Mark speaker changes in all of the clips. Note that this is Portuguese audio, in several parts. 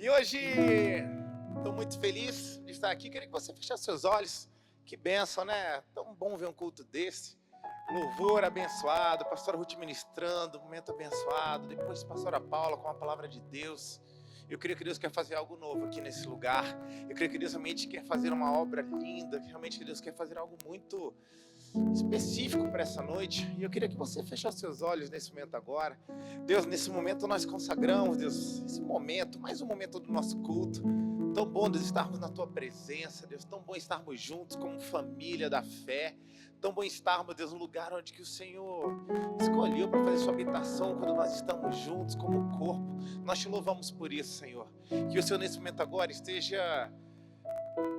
Speaker 1: E hoje estou muito feliz de estar aqui. Queria que você fechasse seus olhos. Que bênção, né? Tão bom ver um culto desse. Louvor abençoado, pastora Ruth ministrando, momento abençoado. Depois pastora Paula com a palavra de Deus. Eu creio que Deus quer fazer algo novo aqui nesse lugar. Eu creio que Deus realmente quer fazer uma obra linda. Realmente Deus quer fazer algo muito específico para essa noite. E eu queria que você fechasse seus olhos nesse momento agora. Deus, nesse momento nós consagramos, Deus, esse momento, mais um momento do nosso culto. Tão bom, Deus, estarmos na Tua presença, Deus. Tão bom estarmos juntos como família da fé. Tão bom estarmos, Deus, no lugar onde que o Senhor escolheu para fazer sua habitação, quando nós estamos juntos como corpo. Nós te louvamos por isso, Senhor. Que o Senhor, nesse momento agora, esteja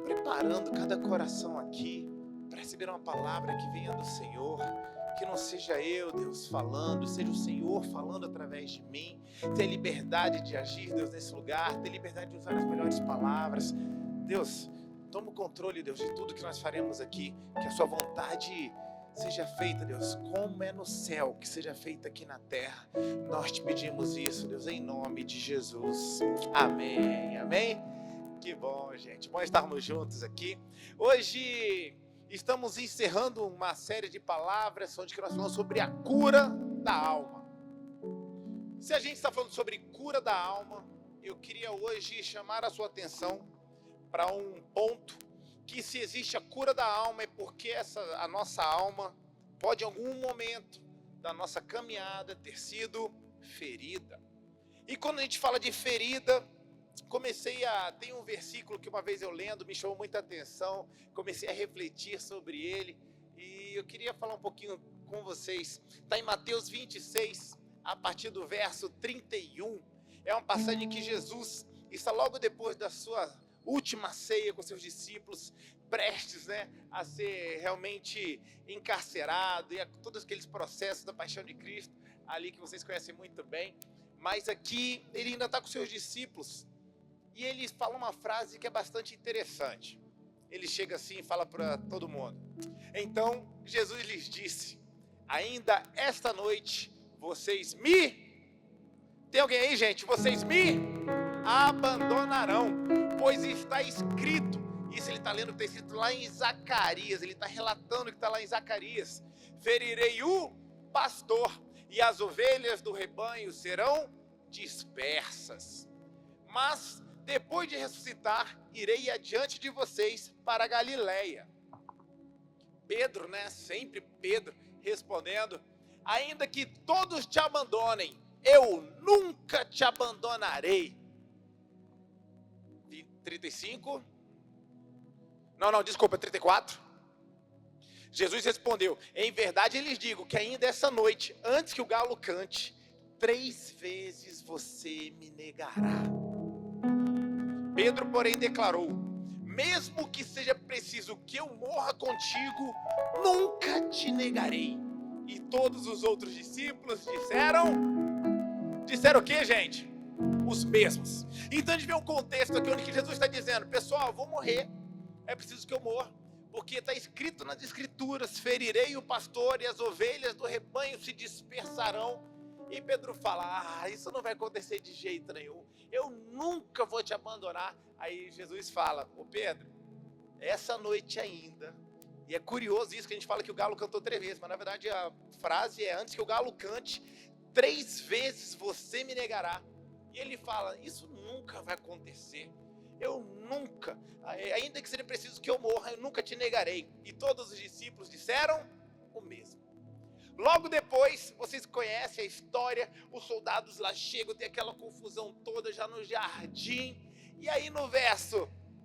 Speaker 1: preparando cada coração aqui para receber uma palavra que venha do Senhor. Que não seja eu, Deus, falando, seja o Senhor falando através de mim. Ter liberdade de agir, Deus, nesse lugar. Ter liberdade de usar as melhores palavras. Deus, toma o controle, Deus, de tudo que nós faremos aqui. Que a sua vontade seja feita, Deus, como é no céu, que seja feita aqui na terra. Nós te pedimos isso, Deus, em nome de Jesus. Amém, amém. Que bom, gente. Bom estarmos juntos aqui. Hoje estamos encerrando uma série de palavras onde nós falamos sobre a cura da alma. Se a gente está falando sobre cura da alma, eu queria hoje chamar a sua atenção para um ponto que, se existe a cura da alma, é porque a nossa alma pode em algum momento da nossa caminhada ter sido ferida. E quando a gente fala de ferida, tem um versículo que uma vez eu lendo me chamou muita atenção, comecei a refletir sobre ele e eu queria falar um pouquinho com vocês. Está em Mateus 26, a partir do verso 31. É uma passagem que Jesus está logo depois da sua última ceia com seus discípulos, prestes, a ser realmente encarcerado e a todos aqueles processos da paixão de Cristo, ali que vocês conhecem muito bem. Mas aqui ele ainda está com seus discípulos. E ele fala uma frase que é bastante interessante. Ele chega assim e fala para todo mundo. Então, Jesus lhes disse: ainda esta noite, vocês me... Tem alguém aí, gente? Vocês me abandonarão, pois está escrito. Isso ele está lendo, está escrito lá em Zacarias. Ele está relatando o que está lá em Zacarias. Ferirei o pastor, e as ovelhas do rebanho serão dispersas. Mas depois de ressuscitar, irei adiante de vocês para a Galileia. Pedro, sempre Pedro, respondendo: ainda que todos te abandonem, eu nunca te abandonarei. 35. Não, desculpa, 34. Jesus respondeu: em verdade lhes digo que ainda essa noite, antes que o galo cante, 3 vezes você me negará. Pedro, porém, declarou: mesmo que seja preciso que eu morra contigo, nunca te negarei. E todos os outros discípulos disseram o quê, gente? Os mesmos. Então a gente vê um contexto aqui onde Jesus está dizendo: pessoal, eu vou morrer, é preciso que eu morra, porque está escrito nas escrituras: ferirei o pastor e as ovelhas do rebanho se dispersarão. E Pedro fala: isso não vai acontecer de jeito nenhum, eu nunca vou te abandonar. Aí Jesus fala: ô Pedro, essa noite ainda, e é curioso isso que a gente fala que o galo cantou 3 vezes, mas na verdade a frase é: antes que o galo cante, 3 vezes você me negará. E ele fala: isso nunca vai acontecer, eu nunca, ainda que seja preciso que eu morra, eu nunca te negarei. E todos os discípulos disseram o mesmo. Logo depois, vocês conhecem a história, os soldados lá chegam, tem aquela confusão toda já no jardim. E aí no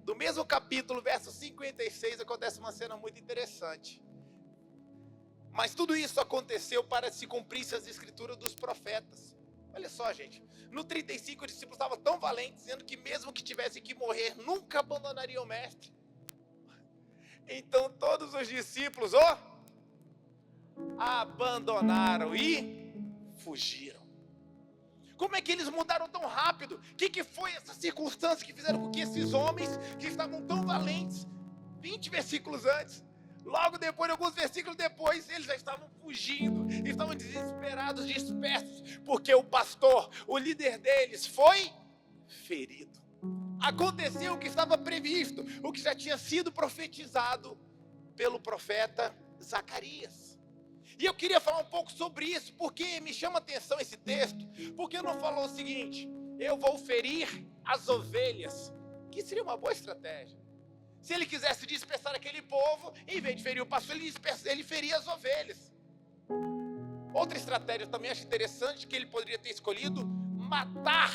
Speaker 1: do mesmo capítulo, verso 56, acontece uma cena muito interessante. Mas tudo isso aconteceu para se cumprisse as escrituras dos profetas. Olha só, gente, no 35 os discípulos estavam tão valentes, dizendo que mesmo que tivessem que morrer, nunca abandonariam o mestre. Então todos os discípulos, abandonaram e fugiram. Como é que eles mudaram tão rápido? O que foi essa circunstância que fizeram com que esses homens que estavam tão valentes, 20 versículos antes, logo depois, alguns versículos depois, eles já estavam fugindo, estavam desesperados, dispersos, porque o pastor, o líder deles, foi ferido. Aconteceu o que estava previsto, o que já tinha sido profetizado pelo profeta Zacarias. E eu queria falar um pouco sobre isso, porque me chama a atenção esse texto, porque não falou o seguinte: eu vou ferir as ovelhas, que seria uma boa estratégia. Se ele quisesse dispersar aquele povo, em vez de ferir o pastor, ele feria as ovelhas. Outra estratégia também acho interessante, que ele poderia ter escolhido matar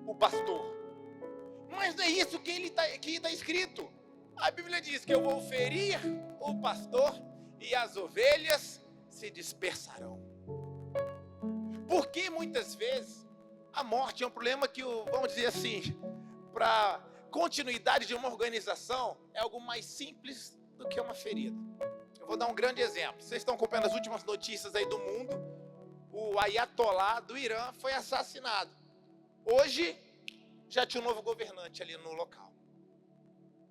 Speaker 1: o pastor. Mas não é isso que está escrito. A Bíblia diz que eu vou ferir o pastor e as ovelhas se dispersarão. Porque muitas vezes a morte é um problema que, vamos dizer assim, para continuidade de uma organização é algo mais simples do que uma ferida. Eu vou dar um grande exemplo. Vocês estão acompanhando as últimas notícias aí do mundo. O Ayatollah do Irã foi assassinado. Hoje já tinha um novo governante ali no local.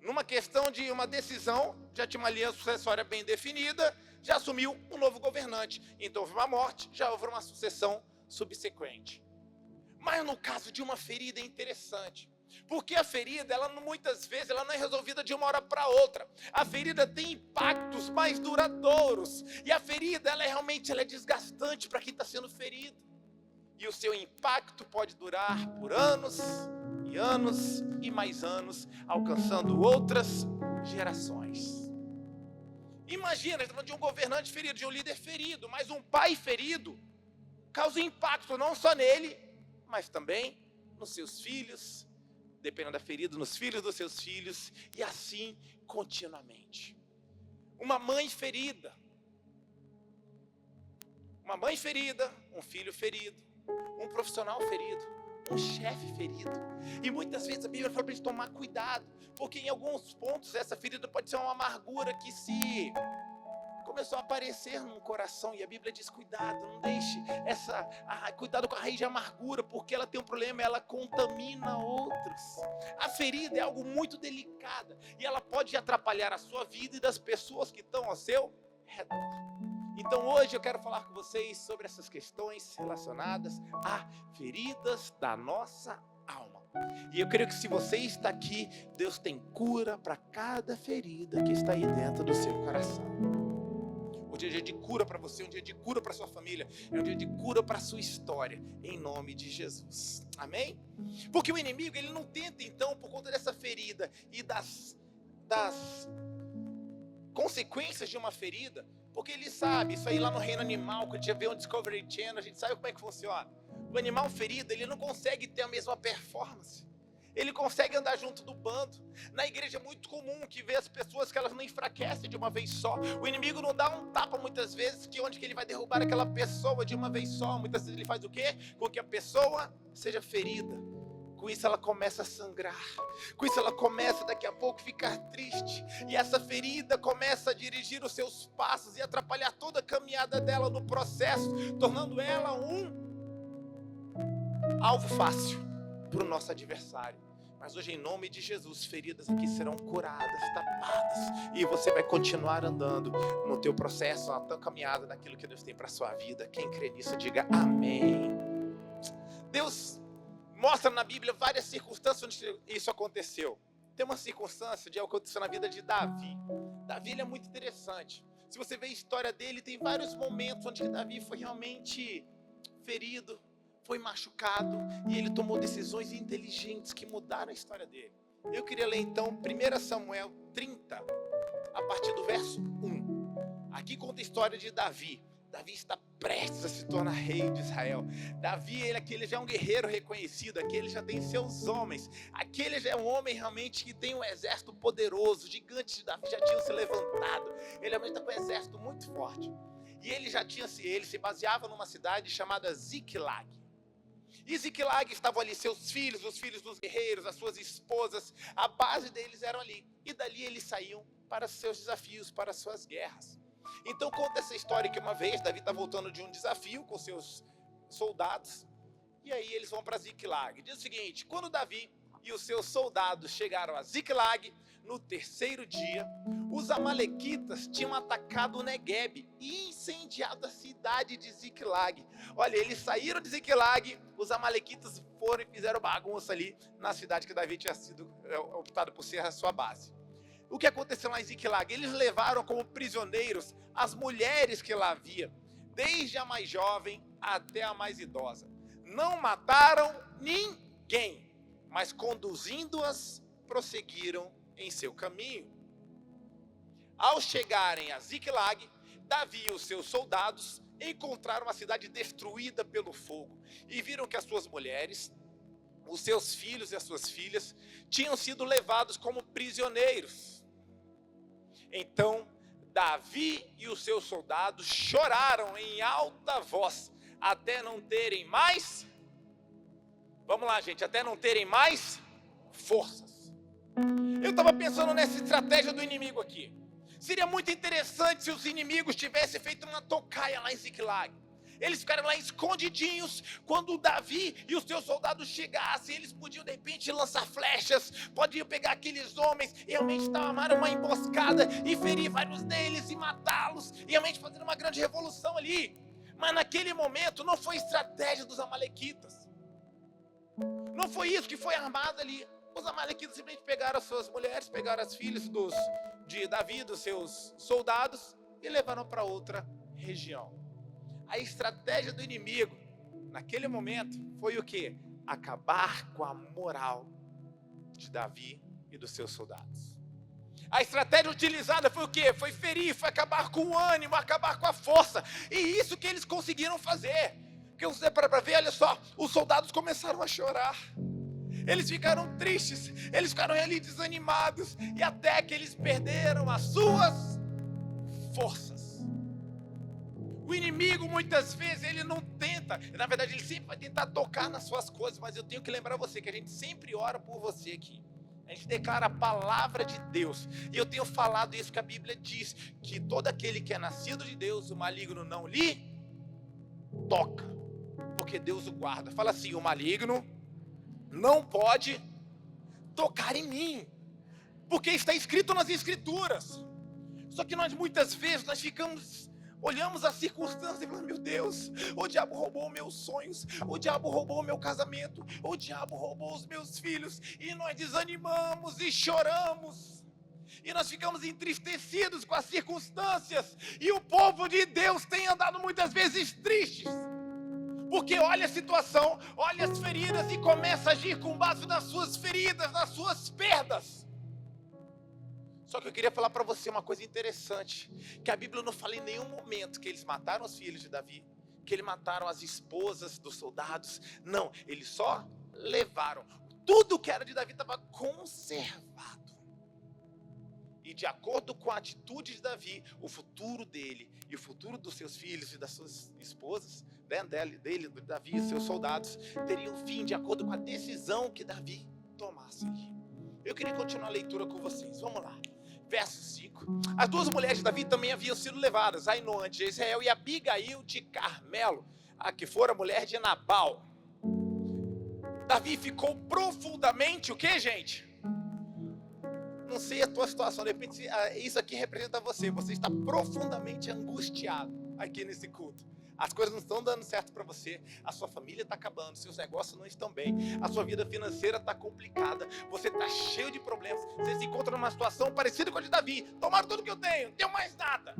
Speaker 1: Numa questão de uma decisão, já tinha uma linha sucessória bem definida, já assumiu um novo governante. Então houve uma morte, já houve uma sucessão subsequente. Mas no caso de uma ferida é interessante, porque a ferida, muitas vezes, ela não é resolvida de uma hora para outra. A ferida tem impactos mais duradouros, e a ferida, ela é desgastante para quem está sendo ferido. E o seu impacto pode durar por anos e anos e mais anos, alcançando outras gerações. Imagina, estamos falando de um governante ferido, de um líder ferido, mas um pai ferido causa impacto não só nele, mas também nos seus filhos, dependendo da ferida, nos filhos dos seus filhos, e assim continuamente. Uma mãe ferida, um filho ferido, um profissional ferido, um chefe ferido. E muitas vezes a Bíblia fala para a gente tomar cuidado, porque em alguns pontos essa ferida pode ser uma amargura que se começou a aparecer no coração, e a Bíblia diz: cuidado, não deixe cuidado com a raiz de amargura, porque ela tem um problema, ela contamina outros. A ferida é algo muito delicado, e ela pode atrapalhar a sua vida e das pessoas que estão ao seu redor. Então hoje eu quero falar com vocês sobre essas questões relacionadas a feridas da nossa alma. E eu creio que se você está aqui, Deus tem cura para cada ferida que está aí dentro do seu coração. Hoje é um dia de cura para você, um dia de cura para sua família, é um dia de cura para a sua história, em nome de Jesus. Amém? Porque o inimigo, ele não tenta então, por conta dessa ferida e das consequências de uma ferida, porque ele sabe, isso aí lá no reino animal, quando a gente vê um Discovery Channel, a gente sabe como é que funciona. O animal ferido, ele não consegue ter a mesma performance. Ele consegue andar junto do bando. Na igreja é muito comum que vê as pessoas que elas não enfraquecem de uma vez só. O inimigo não dá um tapa muitas vezes, onde que ele vai derrubar aquela pessoa de uma vez só. Muitas vezes ele faz o quê? Com que a pessoa seja ferida. Com isso ela começa a sangrar. Com isso ela começa daqui a pouco a ficar triste. E essa ferida começa a dirigir os seus passos e atrapalhar toda a caminhada dela no processo, tornando ela um alvo fácil para o nosso adversário. Mas hoje, em nome de Jesus, feridas aqui serão curadas, tapadas, e você vai continuar andando no teu processo, na tua caminhada, naquilo que Deus tem para a sua vida. Quem crê nisso, diga amém. Deus mostra na Bíblia várias circunstâncias onde isso aconteceu. Tem uma circunstância de algo que aconteceu na vida de Davi. Davi, ele é muito interessante. Se você vê a história dele, tem vários momentos onde Davi foi realmente ferido, foi machucado, e ele tomou decisões inteligentes que mudaram a história dele. Eu queria ler então 1 Samuel 30, a partir do verso 1. Aqui conta a história de Davi. Davi está prestes a se tornar rei de Israel. Davi, ele já é um guerreiro reconhecido, aqui ele já tem seus homens, aqui ele já é um homem realmente que tem um exército poderoso. Os gigantes de Davi já tinham se levantado, ele realmente está com um exército muito forte. E ele se baseava numa cidade chamada Ziklag. E Ziklag estavam ali seus filhos, os filhos dos guerreiros, as suas esposas, a base deles eram ali. E dali eles saíam para seus desafios, para suas guerras. Então conta essa história que uma vez Davi está voltando de um desafio com seus soldados, e aí eles vão para Ziklag. Diz o seguinte: quando Davi e os seus soldados chegaram a Ziklag, no terceiro dia, os amalequitas tinham atacado o Neguebe e incendiado a cidade de Ziklag. Olha, eles saíram de Ziklag, os amalequitas foram e fizeram bagunça ali na cidade que Davi tinha sido optado por ser a sua base. O que aconteceu lá em Ziklag? Eles levaram como prisioneiros as mulheres que lá havia, desde a mais jovem até a mais idosa. Não mataram ninguém, mas conduzindo-as, prosseguiram em seu caminho. Ao chegarem a Ziklag, Davi e os seus soldados encontraram a cidade destruída pelo fogo e viram que as suas mulheres, os seus filhos e as suas filhas tinham sido levados como prisioneiros. Então Davi e os seus soldados choraram em alta voz, até não terem mais, vamos lá gente, até não terem mais forças. Eu estava pensando nessa estratégia do inimigo aqui. Seria muito interessante se os inimigos tivessem feito uma tocaia lá em Ziklag. Eles ficaram lá escondidinhos. Quando Davi e os seus soldados chegassem, eles podiam de repente lançar flechas, podiam pegar aqueles homens e realmente armar uma emboscada e ferir vários deles e matá-los, e realmente fazer uma grande revolução ali. Mas naquele momento não foi estratégia dos amalequitas. Não foi isso que foi armado ali. Os amalequitas simplesmente pegaram as suas mulheres, pegaram as filhas de Davi, dos seus soldados, e levaram para outra região. A estratégia do inimigo, naquele momento, foi o quê? Acabar com a moral de Davi e dos seus soldados. A estratégia utilizada foi o quê? Foi ferir, foi acabar com o ânimo, acabar com a força. E isso que eles conseguiram fazer. Porque você para ver, olha só, os soldados começaram a chorar. Eles ficaram tristes, eles ficaram ali desanimados, e até que eles perderam as suas forças. O inimigo muitas vezes ele não tenta, na verdade ele sempre vai tentar tocar nas suas coisas, mas eu tenho que lembrar você que a gente sempre ora por você aqui. A gente declara a palavra de Deus, e eu tenho falado isso que a Bíblia diz, que todo aquele que é nascido de Deus, o maligno não lhe toca, porque Deus o guarda. Fala assim: o maligno não pode tocar em mim, porque está escrito nas Escrituras. Só que nós muitas vezes olhamos as circunstâncias e falamos: meu Deus, o diabo roubou meus sonhos, o diabo roubou meu casamento, o diabo roubou os meus filhos, e nós desanimamos e choramos, e nós ficamos entristecidos com as circunstâncias, e o povo de Deus tem andado muitas vezes tristes, porque olha a situação, olha as feridas e começa a agir com base nas suas feridas, nas suas perdas. Só que eu queria falar para você uma coisa interessante, que a Bíblia não fala em nenhum momento que eles mataram os filhos de Davi, que eles mataram as esposas dos soldados. Não, eles só levaram. Tudo que era de Davi estava conservado. E de acordo com a atitude de Davi, o futuro dele e o futuro dos seus filhos e das suas esposas, dele, Davi e seus soldados, teriam fim de acordo com a decisão que Davi tomasse ali. Eu queria continuar a leitura com vocês. Vamos lá. Verso 5. As duas mulheres de Davi também haviam sido levadas, Ainoã de Israel e Abigail de Carmelo, a que fora mulher de Nabal. Davi ficou profundamente, o que, gente? Não sei a tua situação, de repente isso aqui representa você. Você está profundamente angustiado aqui nesse culto. As coisas não estão dando certo para você, a sua família está acabando, seus negócios não estão bem, a sua vida financeira está complicada, você está cheio de problemas, você se encontra numa situação parecida com a de Davi. Tomaram tudo que eu tenho, não tenho mais nada.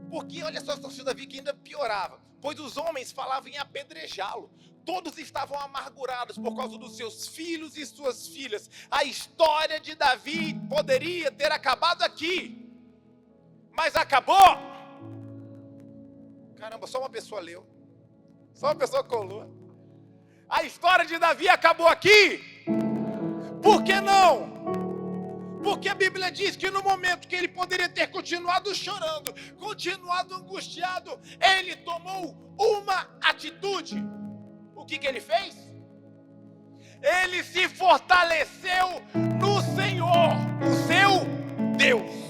Speaker 1: Porque olha só a situação de Davi, que ainda piorava, pois os homens falavam em apedrejá-lo. Todos estavam amargurados por causa dos seus filhos e suas filhas. A história de Davi poderia ter acabado aqui, mas acabou. Caramba, só uma pessoa leu. Só uma pessoa colou. A história de Davi acabou aqui. Por que não? Porque a Bíblia diz que no momento que ele poderia ter continuado chorando, continuado angustiado, ele tomou uma atitude. O que ele fez? Ele se fortaleceu no Senhor, o seu Deus.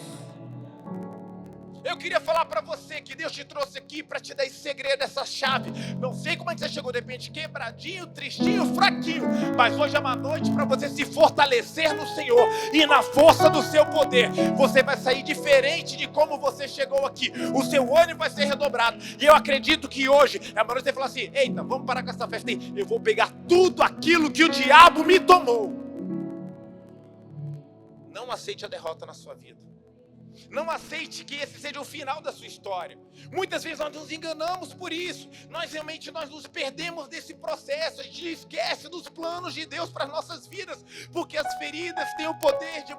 Speaker 1: Eu queria falar para você que Deus te trouxe aqui para te dar esse segredo, essa chave. Não sei como é que você chegou, de repente quebradinho, tristinho, fraquinho, mas hoje é uma noite para você se fortalecer no Senhor e na força do seu poder. Você vai sair diferente de como você chegou aqui. O seu ânimo vai ser redobrado. E eu acredito que hoje é uma noite de você falar assim: eita, vamos parar com essa festa aí. Eu vou pegar tudo aquilo que o diabo me tomou. Não aceite a derrota na sua vida. Não aceite que esse seja o final da sua história. Muitas vezes nós nos enganamos por isso. Nós nos perdemos desse processo. A gente esquece dos planos de Deus para as nossas vidas. Porque as feridas têm o poder de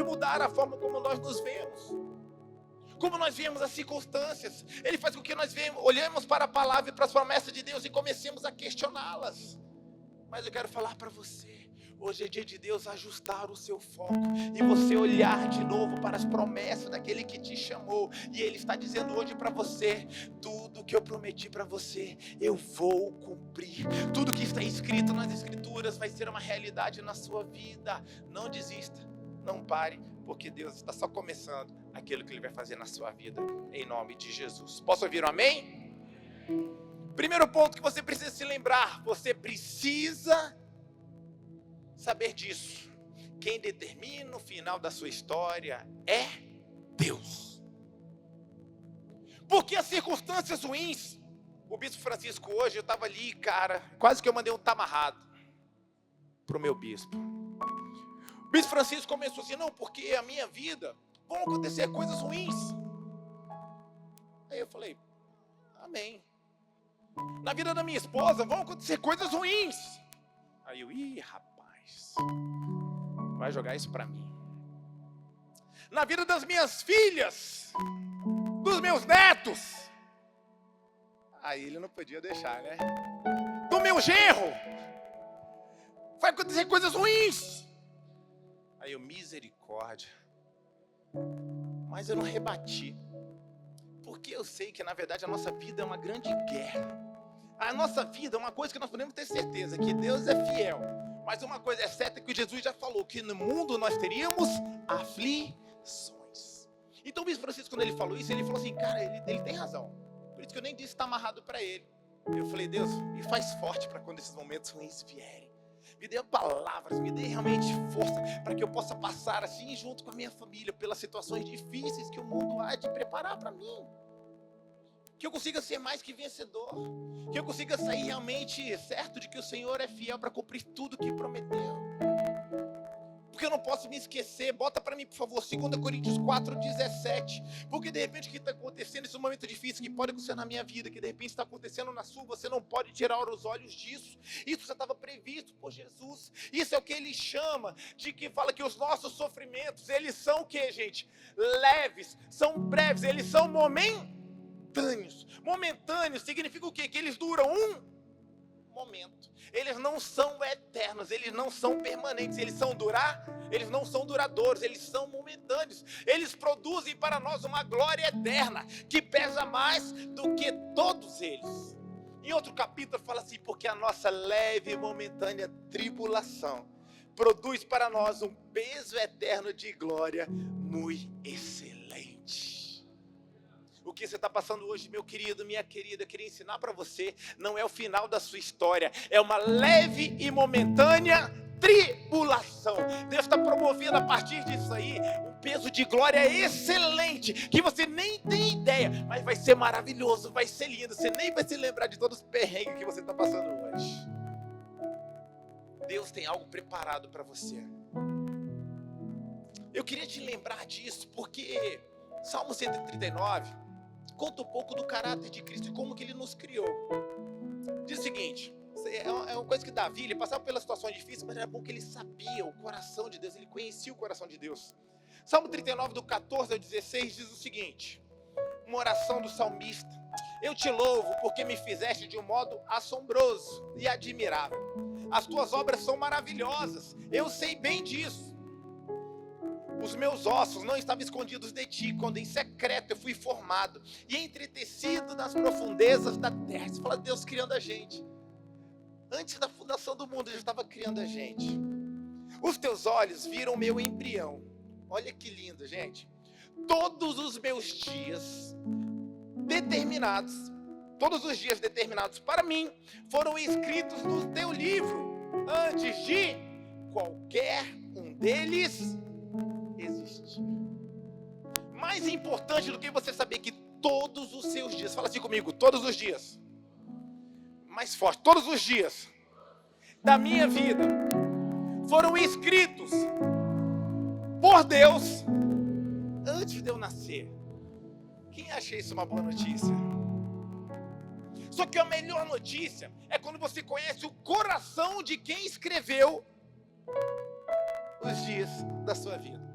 Speaker 1: mudar a forma como nós nos vemos. Como nós vemos as circunstâncias. Ele faz com que nós olhemos para a palavra e para as promessas de Deus e comecemos a questioná-las. Mas eu quero falar para você. Hoje é dia de Deus ajustar o seu foco e você olhar de novo para as promessas daquele que te chamou. E Ele está dizendo hoje para você: tudo que eu prometi para você, eu vou cumprir. Tudo que está escrito nas Escrituras vai ser uma realidade na sua vida. Não desista, não pare, porque Deus está só começando aquilo que Ele vai fazer na sua vida, em nome de Jesus. Posso ouvir um amém? Primeiro ponto que você precisa se lembrar: você precisa saber disso. Quem determina o final da sua história é Deus. Porque as circunstâncias ruins, o bispo Francisco hoje, eu estava ali, cara, quase que eu mandei um tamarrado para o meu bispo. O bispo Francisco começou assim: não, porque a minha vida vão acontecer coisas ruins. Aí eu falei: amém. Na vida da minha esposa vão acontecer coisas ruins. Aí eu: rapaz, vai jogar isso para mim. Na vida das minhas filhas, dos meus netos. Aí ele não podia deixar, né? Do meu genro, vai acontecer coisas ruins. Aí eu: misericórdia. Mas eu não rebati, porque eu sei que na verdade a nossa vida é uma grande guerra. A nossa vida é uma coisa que nós podemos ter certeza, que Deus é fiel. Mas uma coisa é certa, que Jesus já falou, que no mundo nós teríamos aflições. Então o bispo Francisco, quando ele falou isso, ele falou assim: cara, ele tem razão. Por isso que eu nem disse que está amarrado para ele. Eu falei: Deus, me faz forte para quando esses momentos ruins vierem. Me dê palavras, me dê realmente força, para que eu possa passar assim, junto com a minha família, pelas situações difíceis que o mundo há de preparar para mim. Que eu consiga ser mais que vencedor. Que eu consiga sair realmente certo de que o Senhor é fiel para cumprir tudo que prometeu. Porque eu não posso me esquecer. Bota para mim, por favor, 2 Coríntios 4:17. Porque de repente o que está acontecendo, esse momento difícil que pode acontecer na minha vida, que de repente está acontecendo na sua, você não pode tirar os olhos disso. Isso já estava previsto por Jesus. Isso é o que Ele chama de que fala que os nossos sofrimentos, eles são o que, gente? Leves, são breves, eles são momentâneos. Momentâneos significa o quê? Que eles duram um momento. Eles não são eternos, eles não são permanentes, eles não são duradouros, eles são momentâneos. Eles produzem para nós uma glória eterna, que pesa mais do que todos eles. Em outro capítulo fala assim: porque a nossa leve e momentânea tribulação produz para nós um peso eterno de glória muito excelente. O que você está passando hoje, meu querido, minha querida, eu queria ensinar para você, não é o final da sua história, é uma leve e momentânea tribulação. Deus está promovendo a partir disso aí um peso de glória excelente, que você nem tem ideia, mas vai ser maravilhoso, vai ser lindo, você nem vai se lembrar de todos os perrengues que você está passando hoje. Deus tem algo preparado para você. Eu queria te lembrar disso, porque Salmo 139 conta um pouco do caráter de Cristo e como que Ele nos criou. Diz o seguinte: é uma coisa que Davi, ele passava pelas situações difíceis, mas era bom que ele sabia o coração de Deus, ele conhecia o coração de Deus. Salmo 39, do 14 ao 16, diz o seguinte, uma oração do salmista: eu te louvo porque me fizeste de um modo assombroso e admirável. As tuas obras são maravilhosas, eu sei bem disso. Os meus ossos não estavam escondidos de ti, quando em secreto eu fui formado e entretecido nas profundezas da terra. Você fala, Deus criando a gente. Antes da fundação do mundo, Ele já estava criando a gente. Os teus olhos viram o meu embrião. Olha que lindo, gente. todos os meus dias determinados, todos os dias determinados para mim, foram escritos no teu livro, antes de qualquer um deles existir. Mais importante do que você saber que todos os seus dias, fala assim comigo, todos os dias, mais forte, todos os dias da minha vida foram escritos por Deus antes de eu nascer. Quem acha isso uma boa notícia? Só que a melhor notícia é quando você conhece o coração de quem escreveu os dias da sua vida.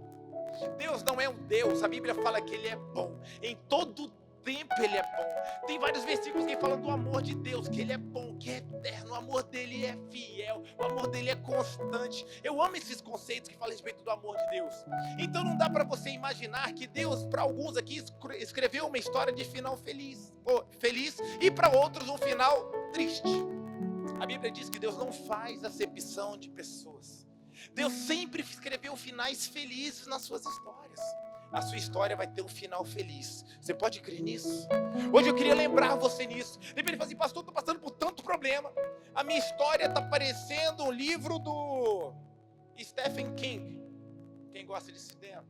Speaker 1: Deus não é um Deus, a Bíblia fala que Ele é bom, em todo tempo Ele é bom. Tem vários versículos que falam do amor de Deus, que Ele é bom, que é eterno, o amor dele é fiel, o amor dele é constante. Eu amo esses conceitos que falam a respeito do amor de Deus. Então não dá para você imaginar que Deus, para alguns aqui, escreveu uma história de final feliz e para outros um final triste. A Bíblia diz que Deus não faz acepção de pessoas. Deus sempre escreveu finais felizes nas suas histórias. A sua história vai ter um final feliz. Você pode crer nisso? Hoje eu queria lembrar você nisso. De repente ele fala assim, pastor, estou passando por tanto problema. A minha história está parecendo um livro do Stephen King. Quem gosta de cinema?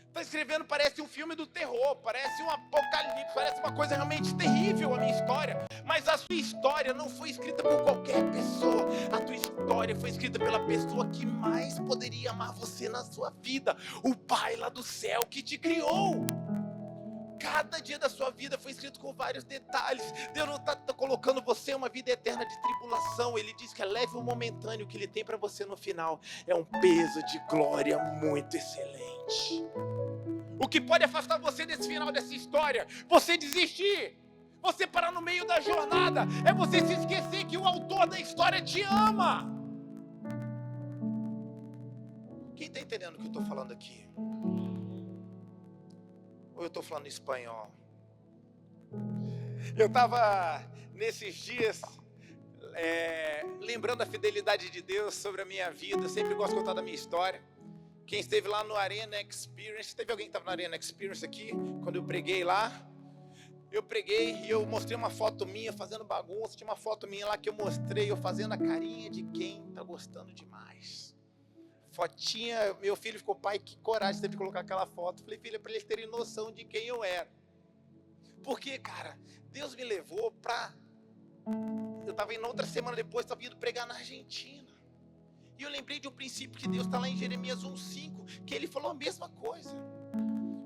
Speaker 1: Está escrevendo, parece um filme do terror, parece um apocalipse, parece uma coisa realmente terrível a minha história. Mas a sua história não foi escrita por qualquer pessoa. A tua história foi escrita pela pessoa que mais poderia amar você na sua vida. O Pai lá do céu que te criou. Cada dia da sua vida foi escrito com vários detalhes. Deus não está colocando você em uma vida eterna de tribulação. Ele diz que é leve o momentâneo que Ele tem para você no final. É um peso de glória muito excelente. O que pode afastar você desse final dessa história? Você desistir. Você parar no meio da jornada. É você se esquecer que o autor da história te ama. Quem está entendendo o que eu estou falando aqui? Ou eu estou falando espanhol? Eu estava nesses dias lembrando a fidelidade de Deus sobre a minha vida. Eu sempre gosto de contar da minha história. Quem esteve lá no Arena Experience, teve alguém que estava no Arena Experience aqui? Quando eu preguei lá, eu preguei e eu mostrei uma foto minha fazendo bagunça. Tinha uma foto minha lá que eu mostrei, eu fazendo a carinha de quem está gostando demais. Fotinha, meu filho ficou, pai, que coragem teve de colocar aquela foto. Falei, filha, para eles terem noção de quem eu era. Porque, cara, Deus me levou para... Eu estava indo outra semana depois, estava indo pregar na Argentina. E eu lembrei de um princípio que Deus está lá em Jeremias 1,5, que Ele falou a mesma coisa.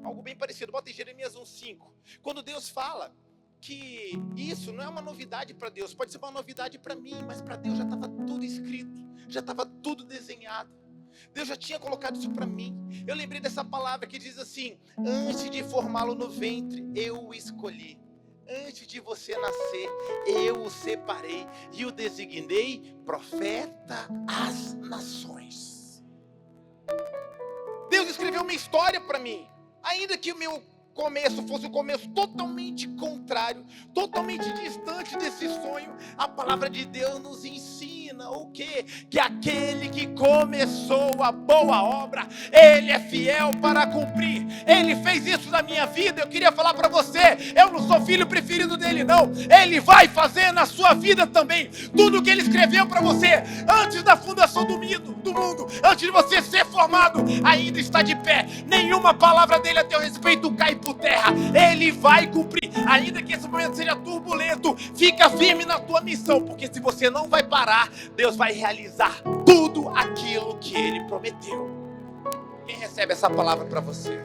Speaker 1: Algo bem parecido, bota em Jeremias 1,5. Quando Deus fala que isso não é uma novidade para Deus, pode ser uma novidade para mim, mas para Deus já estava tudo escrito, já estava tudo desenhado. Deus já tinha colocado isso para mim. Eu lembrei dessa palavra que diz assim: antes de formá-lo no ventre, eu o escolhi. Antes de você nascer, eu o separei e o designei profeta às nações. Deus escreveu uma história para mim. Ainda que o meu começo fosse um começo totalmente contrário, totalmente distante desse sonho, a palavra de Deus nos ensina o quê? Que aquele que começou a boa obra, Ele é fiel para cumprir. Ele fez isso na minha vida. Eu queria falar para você, eu não sou filho preferido dele não. Ele vai fazer na sua vida também. Tudo que Ele escreveu para você antes da fundação do mundo, antes de você ser formado, ainda está de pé. Nenhuma palavra dele a teu respeito cai por terra. Ele vai cumprir, ainda que esse momento seja turbulento. Fica firme na tua missão, porque se você não vai parar, Deus vai realizar tudo aquilo que Ele prometeu. Quem recebe essa palavra para você?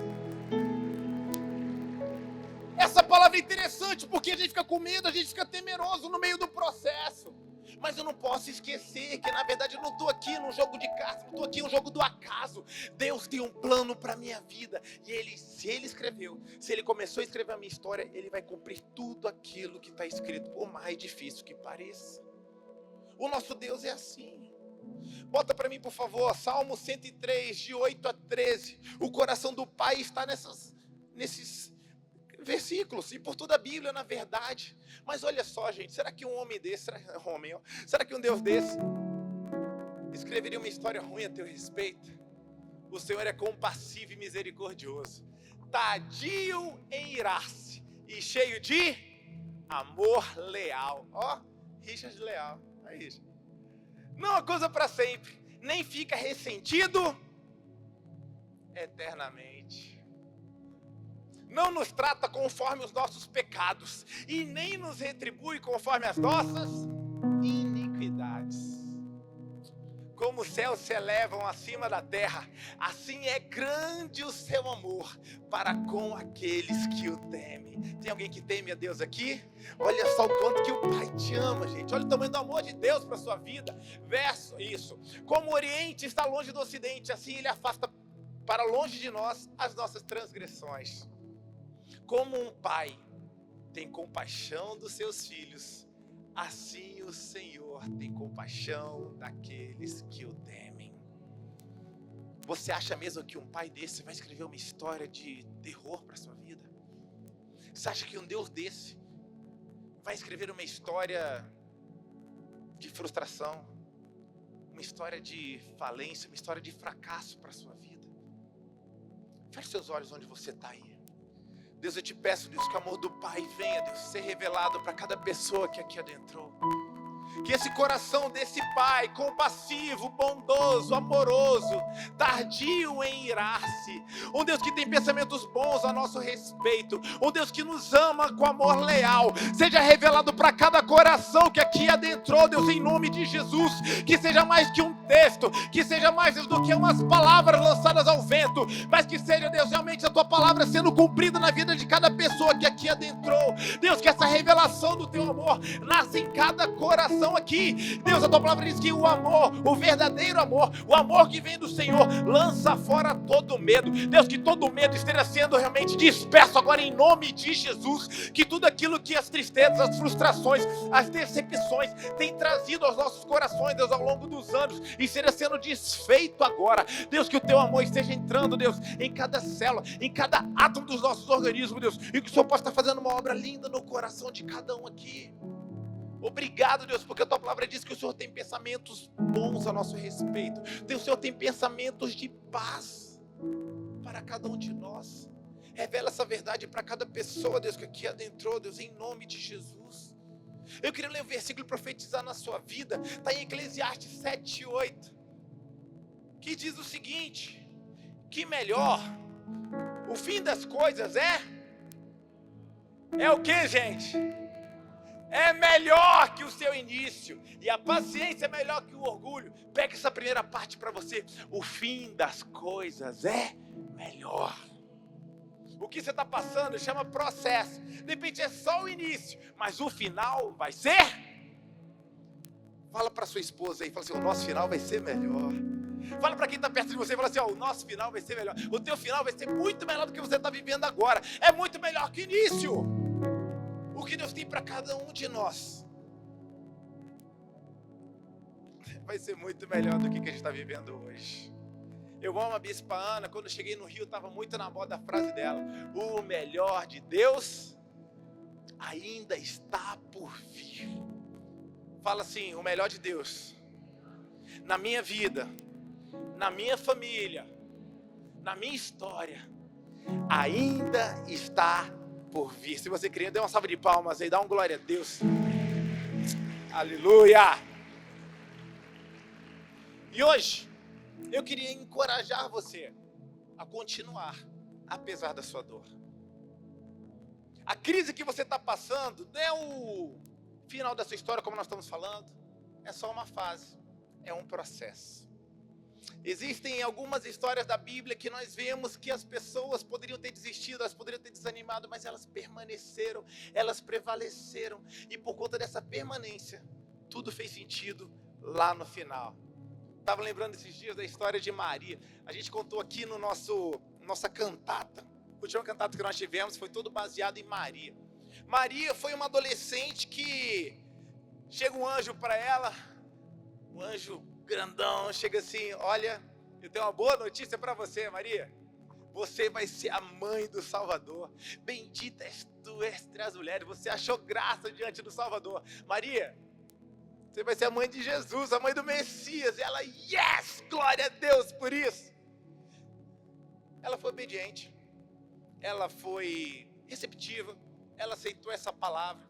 Speaker 1: Essa palavra é interessante porque a gente fica com medo, a gente fica temeroso no meio do processo. Mas eu não posso esquecer que na verdade eu não estou aqui num jogo de cartas, não estou aqui num jogo do acaso. Deus tem um plano para a minha vida. E se Ele escreveu, se Ele começou a escrever a minha história, Ele vai cumprir tudo aquilo que está escrito, por mais difícil que pareça. O nosso Deus é assim. Bota para mim, por favor, Salmo 103, de 8 a 13. O coração do Pai está nesses versículos, e por toda a Bíblia, na verdade. Mas olha só, gente, será que um homem desse, será que um Deus desse escreveria uma história ruim a teu respeito? O Senhor é compassivo e misericordioso, tardio em irar-se e cheio de amor leal. Ó, Richard Leal. Aí, Richard. Não acusa para sempre, nem fica ressentido eternamente. Não nos trata conforme os nossos pecados e nem nos retribui conforme as nossas iniquidades. Como os céus se elevam acima da terra, assim é grande o seu amor para com aqueles que o temem. Tem alguém que teme a Deus aqui? Olha só o quanto que o Pai te ama, gente. Olha o tamanho do amor de Deus para a sua vida. Verso, isso. Como o Oriente está longe do Ocidente, assim Ele afasta para longe de nós as nossas transgressões. Como um pai tem compaixão dos seus filhos, assim o Senhor tem compaixão daqueles que o temem. Você acha mesmo que um pai desse vai escrever uma história de terror para a sua vida? Você acha que um Deus desse vai escrever uma história de frustração, uma história de falência, uma história de fracasso para a sua vida? Feche seus olhos onde você está aí. Deus, eu te peço, Deus, que o amor do Pai venha, Deus, ser revelado para cada pessoa que aqui adentrou. Que esse coração desse Pai, compassivo, bondoso, amoroso, tardio em irar-se, um Deus que tem pensamentos bons a nosso respeito, um Deus que nos ama com amor leal, seja revelado para cada coração que aqui adentrou, Deus, em nome de Jesus. Que seja mais que um texto, que seja mais, Deus, do que umas palavras lançadas ao vento, mas que seja, Deus, realmente a tua palavra sendo cumprida na vida de cada pessoa que aqui adentrou. Deus, que essa revelação do teu amor nasça em cada coração aqui. Deus, a tua palavra diz que o amor, o verdadeiro amor, o amor que vem do Senhor, lança fora todo medo. Deus, que todo medo esteja sendo realmente disperso agora em nome de Jesus. Que tudo aquilo que as tristezas, as frustrações, as decepções têm trazido aos nossos corações, Deus, ao longo dos anos, esteja sendo desfeito agora. Deus, que o teu amor esteja entrando, Deus, em cada célula, em cada átomo dos nossos organismos, Deus, e que o Senhor possa estar fazendo uma obra linda no coração de cada um aqui. Obrigado, Deus, porque a tua palavra diz que o Senhor tem pensamentos bons a nosso respeito. O Senhor tem pensamentos de paz para cada um de nós. Revela essa verdade para cada pessoa, Deus, que aqui adentrou, Deus, em nome de Jesus. Eu queria ler um versículo e profetizar na sua vida. Está em Eclesiastes 7:8, que diz o seguinte: que melhor, o fim das coisas é o que, gente? É melhor que o seu início, e a paciência é melhor que o orgulho. Pega essa primeira parte para você. O fim das coisas é melhor. O que você está passando chama processo. De repente é só o início, mas o final vai ser. Fala para sua esposa aí, fala assim: o nosso final vai ser melhor. Fala para quem está perto de você, fala assim: ó, o nosso final vai ser melhor. O teu final vai ser muito melhor do que você está vivendo agora. É muito melhor que o início. O que Deus tem para cada um de nós vai ser muito melhor do que a gente está vivendo hoje. Eu amo a Bispa Ana. Quando eu cheguei no Rio, estava muito na moda a frase dela: o melhor de Deus ainda está por vir. Fala assim: o melhor de Deus na minha vida, na minha família, na minha história, ainda está por vir. Se você queria, dê uma salva de palmas aí, dá um glória a Deus. Aleluia! E hoje eu queria encorajar você a continuar, apesar da sua dor. A crise que você está passando não é o final da sua história, como nós estamos falando. É só uma fase, é um processo. Existem algumas histórias da Bíblia que nós vemos que as pessoas poderiam ter desistido, elas poderiam ter desanimado, mas elas permaneceram, elas prevaleceram, e por conta dessa permanência, tudo fez sentido lá no final. Estava lembrando esses dias da história de Maria. A gente contou aqui no nossa cantata. A última cantata que nós tivemos foi todo baseado em Maria. Maria foi uma adolescente que chega um anjo para ela, um anjo grandão, chega assim: olha, eu tenho uma boa notícia para você, Maria. Você vai ser a mãe do Salvador. Bendita és tu entre as mulheres. Você achou graça diante do Salvador. Maria, você vai ser a mãe de Jesus, a mãe do Messias. E ela: yes, glória a Deus por isso. Ela foi obediente. ela foi receptiva, ela aceitou essa palavra.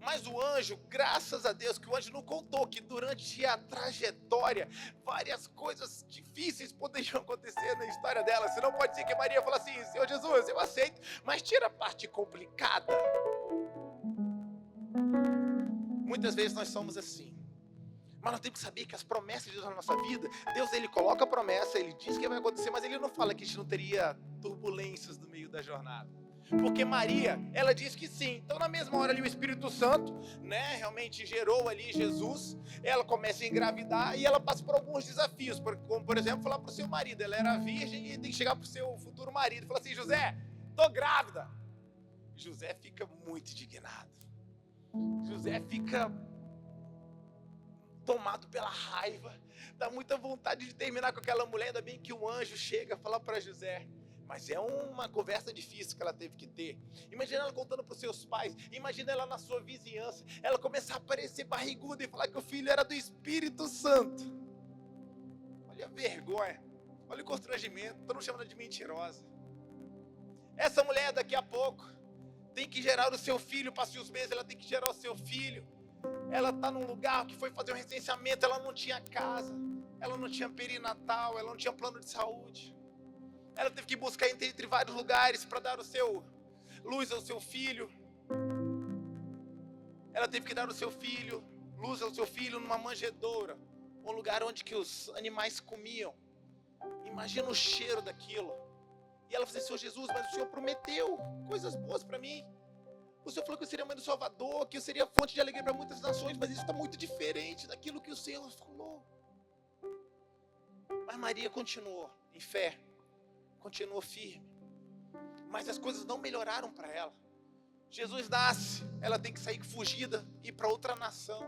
Speaker 1: Mas o anjo, graças a Deus, que o anjo não contou que durante a trajetória, várias coisas difíceis poderiam acontecer na história dela. Senão pode ser que Maria fale assim: Senhor Jesus, eu aceito, mas tira a parte complicada. Muitas vezes nós somos assim. Mas nós temos que saber que as promessas de Deus na nossa vida, Deus, ele coloca a promessa, ele diz que vai acontecer, mas ele não fala que a gente não teria turbulências no meio da jornada. Porque Maria, ela diz que sim. Então na mesma hora ali o Espírito Santo, né, realmente gerou ali Jesus. Ela começa a engravidar e ela passa por alguns desafios, como por exemplo falar para o seu marido, ela era virgem e tem que chegar para o seu futuro marido e falar assim: José, tô grávida. José fica muito indignado. José fica tomado pela raiva, dá muita vontade de terminar com aquela mulher. Ainda bem que um anjo chega a falar para José. Mas é uma conversa difícil que ela teve que ter. Imagina ela contando para os seus pais. Imagina ela na sua vizinhança. Ela começar a aparecer barriguda e falar que o filho era do Espírito Santo. Olha a vergonha. Olha o constrangimento. Estão chamando de mentirosa. Essa mulher daqui a pouco tem que gerar o seu filho. Passe os meses, ela tem que gerar o seu filho. Ela está num lugar que foi fazer um recenseamento. Ela não tinha casa. Ela não tinha perinatal. Ela não tinha plano de saúde. Ela teve que buscar entre vários lugares para dar luz ao seu filho. Ela teve que dar luz ao seu filho numa manjedoura, um lugar onde que os animais comiam. Imagina o cheiro daquilo. E ela falou assim: Senhor Jesus, mas o Senhor prometeu coisas boas para mim. O Senhor falou que eu seria a mãe do Salvador, que eu seria fonte de alegria para muitas nações, mas isso está muito diferente daquilo que o Senhor falou. Mas Maria continuou em fé. Continuou firme, mas as coisas não melhoraram para ela. Jesus nasce, ela tem que sair fugida, ir para outra nação,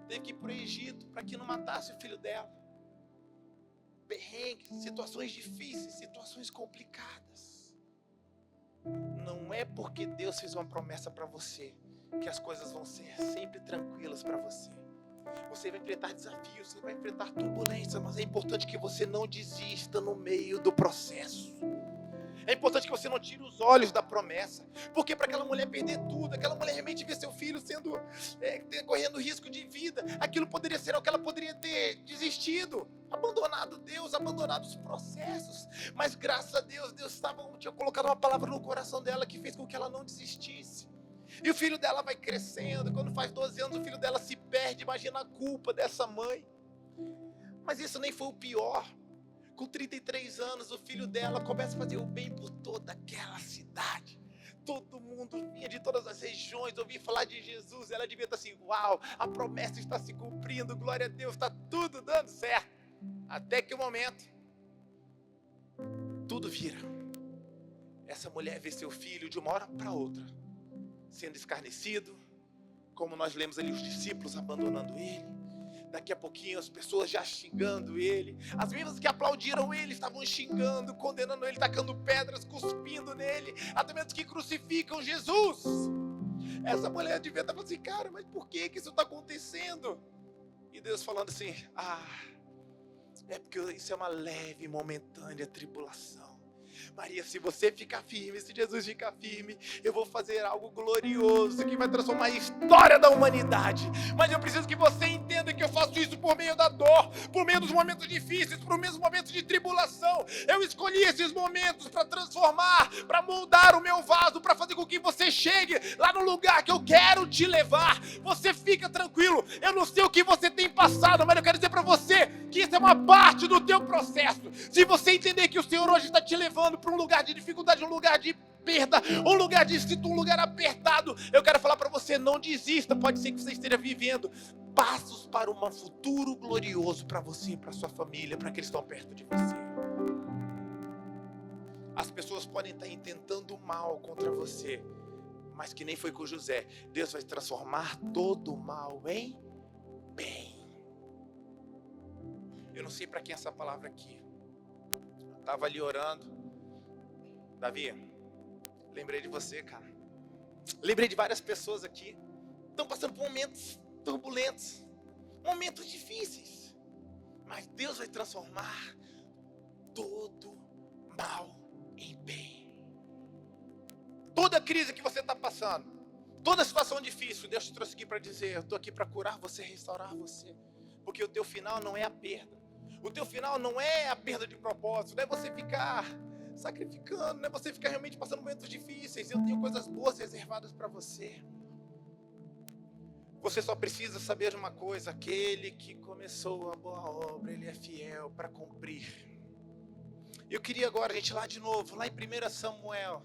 Speaker 1: teve que ir para o Egito para que não matasse o filho dela. Perrengues, situações difíceis, situações complicadas. Não é porque Deus fez uma promessa para você que as coisas vão ser sempre tranquilas para você. Você vai enfrentar desafios, você vai enfrentar turbulências, mas é importante que você não desista no meio do processo. É importante que você não tire os olhos da promessa, porque para aquela mulher perder tudo, aquela mulher realmente ver seu filho correndo risco de vida, aquilo poderia ser o que ela poderia ter desistido, abandonado Deus, abandonado os processos. Mas graças a Deus, Deus tinha colocado uma palavra no coração dela que fez com que ela não desistisse. E o filho dela vai crescendo. Quando faz 12 anos, o filho dela se perde. Imagina a culpa dessa mãe. Mas isso nem foi o pior. Com 33 anos, o filho dela começa a fazer o bem por toda aquela cidade. Todo mundo vinha de todas as regiões ouvir falar de Jesus. Ela devia estar assim: uau, a promessa está se cumprindo, glória a Deus, está tudo dando certo. Até que o momento, tudo vira. Essa mulher vê seu filho de uma hora para outra sendo escarnecido, como nós lemos ali os discípulos abandonando ele. Daqui a pouquinho as pessoas já xingando ele. As mesmas que aplaudiram ele estavam xingando, condenando ele, tacando pedras, cuspindo nele. Até mesmo que crucificam Jesus. Essa mulher devia estar falando assim: cara, mas por que isso está acontecendo? E Deus falando assim: é porque isso é uma leve e momentânea tribulação. Maria, se você ficar firme, se Jesus ficar firme, eu vou fazer algo glorioso que vai transformar a história da humanidade. Mas eu preciso que você entenda que eu faço isso por meio da dor, por meio dos momentos difíceis, por meio dos momentos de tribulação. Eu escolhi esses momentos para transformar, para moldar o meu vaso, para fazer com que você chegue lá no lugar que eu quero te levar. Você fica tranquilo, eu não sei o que você tem passado, mas eu quero dizer para você que isso é uma parte do teu processo. Se você entender que o Senhor hoje está te levando para um lugar de dificuldade, um lugar de perda, um lugar distinto, um lugar apertado, eu quero falar para você: não desista. Pode ser que você esteja vivendo passos para um futuro glorioso para você, para sua família, para aqueles que estão perto de você. As pessoas podem estar intentando mal contra você, mas que nem foi com José. Deus vai transformar todo o mal em bem. Eu não sei para quem é essa palavra aqui. Eu estava ali orando. Davi, lembrei de você, cara. Lembrei de várias pessoas aqui. Estão passando por momentos turbulentos, momentos difíceis. Mas Deus vai transformar todo mal em bem. Toda crise que você está passando, toda situação difícil, Deus te trouxe aqui para dizer: eu estou aqui para curar você, restaurar você. Porque o teu final não é a perda. O teu final não é a perda de propósito. Não é você ficar sacrificando, não é você ficar realmente passando momentos difíceis. Eu tenho coisas boas reservadas para você. Você só precisa saber de uma coisa: aquele que começou a boa obra, ele é fiel para cumprir. Eu queria agora a gente ir lá de novo, lá em 1 Samuel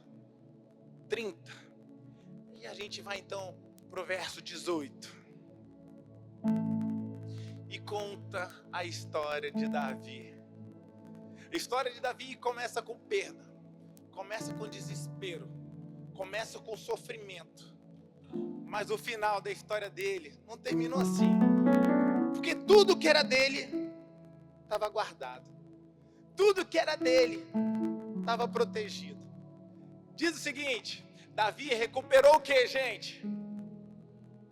Speaker 1: 30. E a gente vai então para o verso 18. E conta a história de Davi. A história de Davi começa com perda, começa com desespero, começa com sofrimento. Mas o final da história dele não terminou assim. Porque tudo que era dele estava guardado. Tudo que era dele estava protegido. Diz o seguinte: Davi recuperou o que, gente?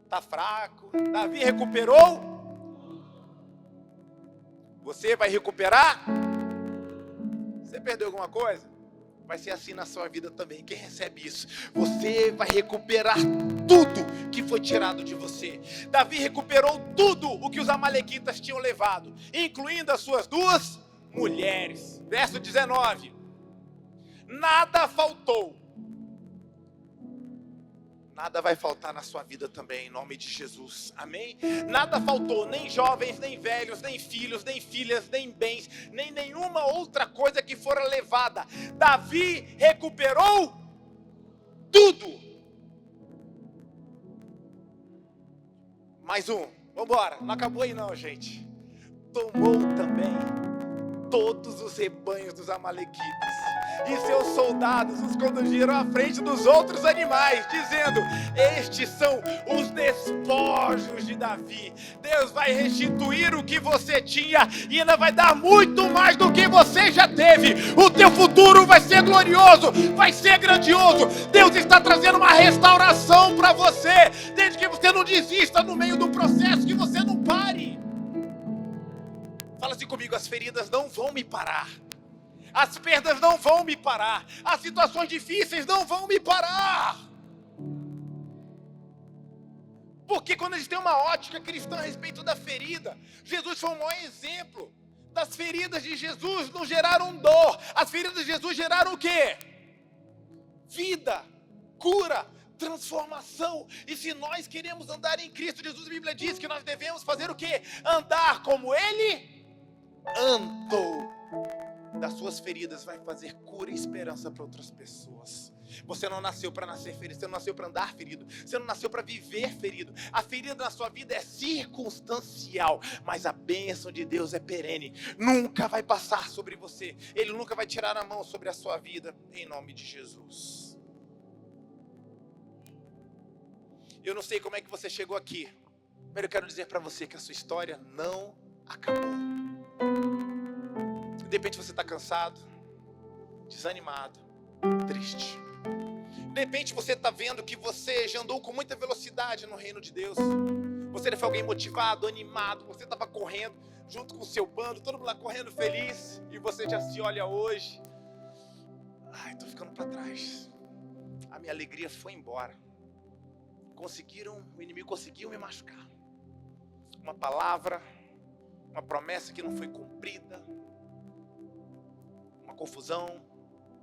Speaker 1: Tá fraco. Davi recuperou. Você vai recuperar? Você perdeu alguma coisa? Vai ser assim na sua vida também. Quem recebe isso? Você vai recuperar tudo que foi tirado de você. Davi recuperou tudo o que os amalequitas tinham levado, incluindo as suas 2 mulheres. Verso 19. Nada faltou. Nada vai faltar na sua vida também, em nome de Jesus, amém? Nada faltou, nem jovens, nem velhos, nem filhos, nem filhas, nem bens, nem nenhuma outra coisa que fora levada. Davi recuperou tudo. Mais um, vambora, não acabou aí não, gente. Tomou também todos os rebanhos dos amalequitas, e seus soldados os conduziram à frente dos outros animais, dizendo: estes são os despojos de Davi. Deus vai restituir o que você tinha e ainda vai dar muito mais do que você já teve. O teu futuro vai ser glorioso, vai ser grandioso. Deus está trazendo uma restauração para você, desde que você não desista no meio do processo, que você não pare. Fala assim comigo: as feridas não vão me parar. As perdas não vão me parar. As situações difíceis não vão me parar. Porque quando a gente tem uma ótica cristã a respeito da ferida, Jesus foi o maior exemplo. Das feridas de Jesus não geraram dor. As feridas de Jesus geraram o quê? Vida, cura, transformação. E se nós queremos andar em Cristo Jesus, a Bíblia diz que nós devemos fazer o quê? Andar como Ele andou. Das suas feridas vai fazer cura e esperança para outras pessoas. Você não nasceu para nascer ferido, você não nasceu para andar ferido, você não nasceu para viver ferido. A ferida na sua vida é circunstancial, mas a bênção de Deus é perene, nunca vai passar sobre você. Ele nunca vai tirar a mão sobre a sua vida, em nome de Jesus. Eu não sei como é que você chegou aqui, mas eu quero dizer para você que a sua história não acabou. De repente você está cansado, desanimado, triste. De repente você está vendo que você já andou com muita velocidade no reino de Deus. Você foi alguém motivado, animado, você estava correndo junto com o seu bando, todo mundo lá correndo feliz, e você já se olha hoje: ai, estou ficando para trás. A minha alegria foi embora. O inimigo conseguiu me machucar. Uma palavra, uma promessa que não foi cumprida, uma confusão,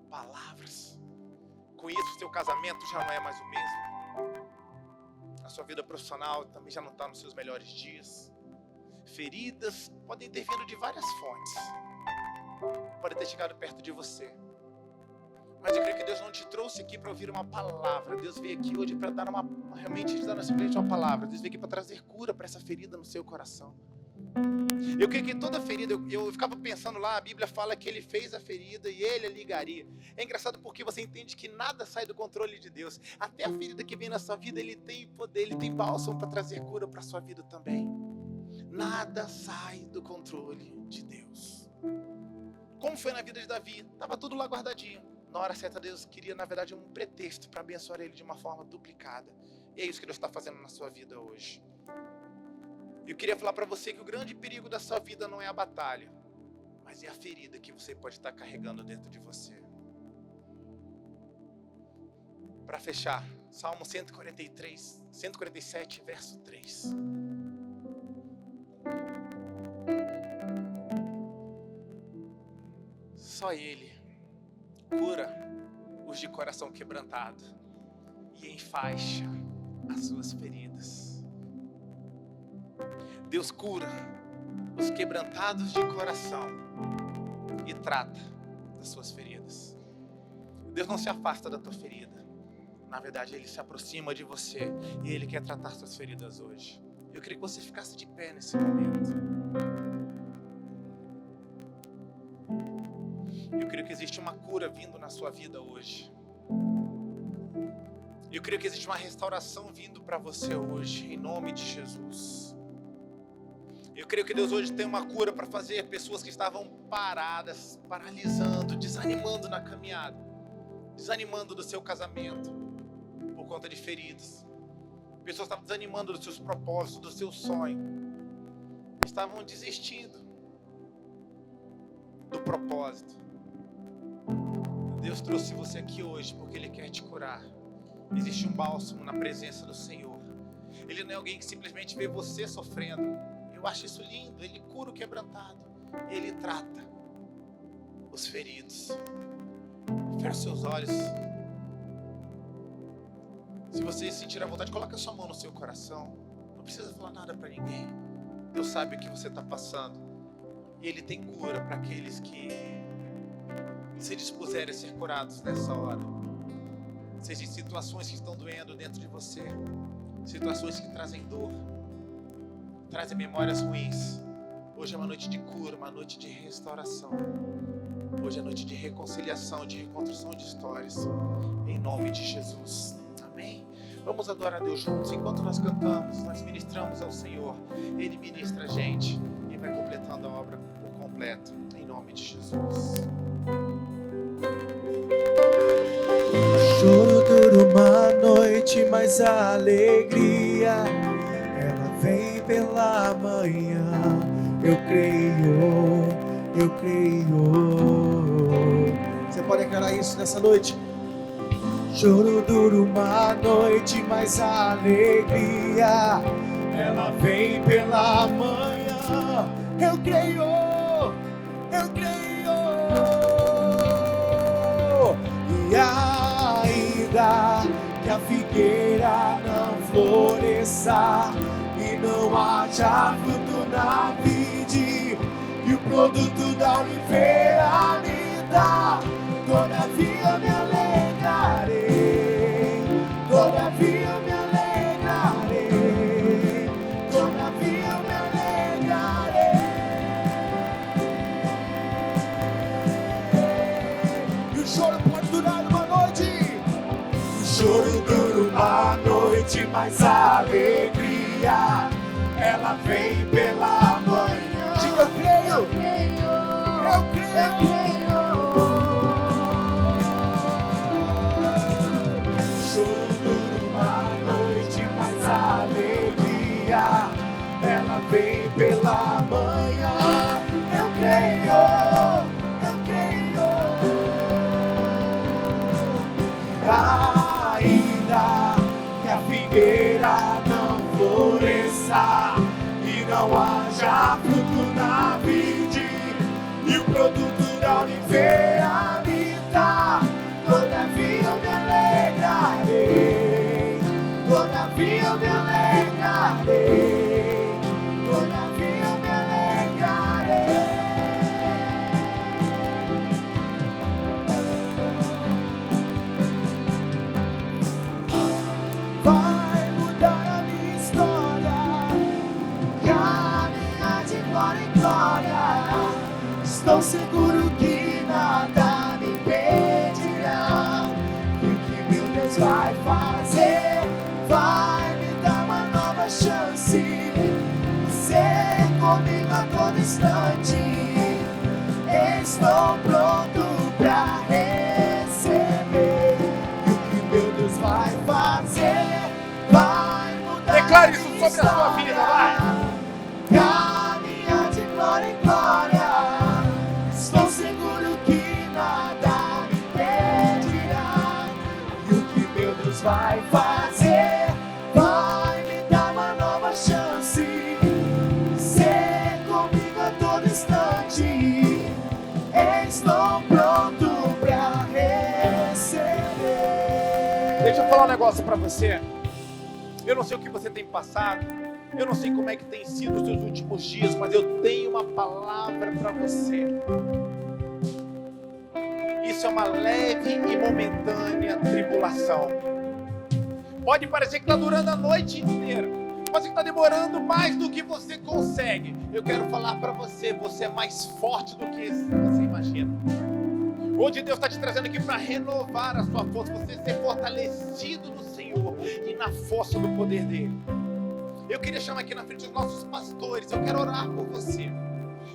Speaker 1: palavras. Com isso, seu casamento já não é mais o mesmo. A sua vida profissional também já não está nos seus melhores dias. Feridas podem ter vindo de várias fontes, podem ter chegado perto de você. Mas eu creio que Deus não te trouxe aqui para ouvir uma palavra. Deus veio aqui hoje para dar realmente dar simplesmente uma palavra. Deus veio aqui para trazer cura para essa ferida no seu coração. Eu creio que toda ferida, eu ficava pensando lá, a Bíblia fala que Ele fez a ferida e Ele a ligaria. É engraçado porque você entende que nada sai do controle de Deus. Até a ferida que vem na sua vida, Ele tem poder, Ele tem bálsamo para trazer cura para a sua vida também. Nada sai do controle de Deus. Como foi na vida de Davi? Estava tudo lá guardadinho. Na hora certa, Deus queria, na verdade, um pretexto para abençoar ele de uma forma duplicada. E é isso que Deus está fazendo na sua vida hoje. Eu queria falar para você que o grande perigo da sua vida não é a batalha, mas é a ferida que você pode estar carregando dentro de você. Para fechar, Salmo 147, verso 3. Só Ele cura os de coração quebrantado e enfaixa as suas feridas. Deus cura os quebrantados de coração e trata das suas feridas. Deus não se afasta da tua ferida. Na verdade, Ele se aproxima de você e Ele quer tratar suas feridas hoje. Eu queria que você ficasse de pé nesse momento. Eu creio que existe uma cura vindo na sua vida hoje. Eu creio que existe uma restauração vindo para você hoje, em nome de Jesus. Eu creio que Deus hoje tem uma cura para fazer pessoas que estavam paradas, paralisando, desanimando na caminhada, desanimando do seu casamento, por conta de feridas. Pessoas estavam desanimando dos seus propósitos, do seu sonho. Estavam desistindo do propósito. Deus trouxe você aqui hoje porque Ele quer te curar. Existe um bálsamo na presença do Senhor. Ele não é alguém que simplesmente vê você sofrendo. Eu acho isso lindo. Ele cura o quebrantado. Ele trata os feridos. Feche seus olhos. Se você sentir a vontade, coloque a sua mão no seu coração. Não precisa falar nada para ninguém. Deus sabe o que você está passando. E Ele tem cura para aqueles que se dispuserem a ser curados nessa hora. Sejam situações que estão doendo dentro de você, situações que trazem dor, trazem memórias ruins. Hoje é uma noite de cura, uma noite de restauração. Hoje é noite de reconciliação, de reconstrução de histórias. Em nome de Jesus. Amém? Vamos adorar a Deus juntos. Enquanto nós cantamos, nós ministramos ao Senhor. Ele ministra a gente e vai completando a obra por completo. Em nome de Jesus.
Speaker 2: Choro dura uma noite, mas a alegria ela vem pela manhã. Eu creio. Você pode declarar isso nessa noite? Choro dura uma noite, mas a alegria ela vem pela manhã. Eu creio. E ainda que a figueira não floresça e não haja fruto na vide, e o produto da oliveira me dá, todavia me alegrarei, todavia me alegrarei, todavia me alegrarei. E o choro pode durar uma noite. O choro dura uma noite, mas a alegria ela vem pela manhã. Diga, eu creio. O choro dura uma noite, mas a alegria ela vem pela manhã. Eu creio. Ainda que a figueira não floresça e não haja fruto na vide, e o produto da oliveira me dá, todavia eu me alegrarei, todavia eu me alegrarei, todavia eu me alegrarei. Vai mudar a minha história, caminhar de glória em glória. Estou seguro que nada me impedirá. E o que meu Deus vai fazer, vai me dar uma nova chance. Ser comigo a todo instante. Estou pronto pra receber. E o que meu Deus vai fazer, vai mudar.
Speaker 1: Declare isso sobre a sua vida, vai!
Speaker 2: Caminhar de glória em glória. Estou seguro que nada me impedirá. E o que meu Deus
Speaker 1: falar um negócio para você. Eu não sei o que você tem passado. Eu não sei como é que tem sido os seus últimos dias, mas eu tenho uma palavra para você. Isso é uma leve e momentânea tribulação. Pode parecer que está durando a noite inteira. Pode ser que está demorando mais do que você consegue. Eu quero falar para você, você é mais forte do que você imagina. Hoje Deus está te trazendo aqui para renovar a sua força, você ser fortalecido no Senhor e na força do poder dEle. Eu queria chamar aqui na frente os nossos pastores, eu quero orar por você.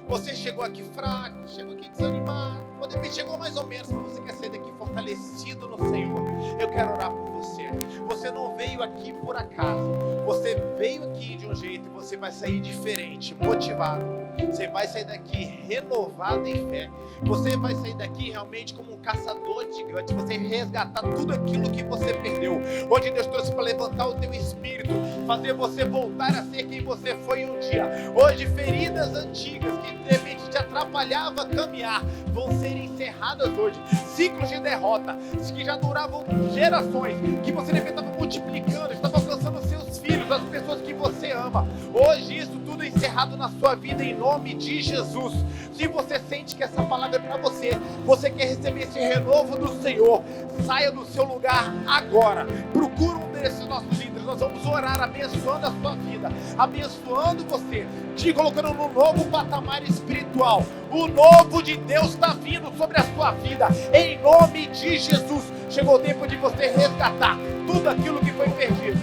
Speaker 1: Você chegou aqui fraco, chegou aqui desanimado, ou de repente chegou mais ou menos, mas você quer sair daqui fortalecido no Senhor. Eu quero orar por você. Você não veio aqui por acaso, você veio aqui de um jeito e você vai sair diferente, motivado. Você vai sair daqui renovado em fé. Você vai sair daqui realmente como um caçador de gigantes. Você resgatar tudo aquilo que você perdeu. Hoje Deus trouxe para levantar o teu espírito, fazer você voltar a ser quem você foi um dia. Hoje feridas antigas que de repente te atrapalhava a caminhar vão ser encerradas hoje. Ciclos de derrota que já duravam gerações, que você de repente estava multiplicando, estava alcançando os seus filhos, as pessoas que você ama. Hoje isso tudo é encerrado na sua vida em nome de Jesus. Se você sente que essa palavra é para você, você quer receber esse renovo do Senhor, saia do seu lugar agora. Procura um desses nossos líderes. Nós vamos orar abençoando a sua vida, abençoando você, te colocando num novo patamar espiritual. O novo de Deus está vindo sobre a sua vida, em nome de Jesus. Chegou o tempo de você resgatar tudo aquilo que foi perdido.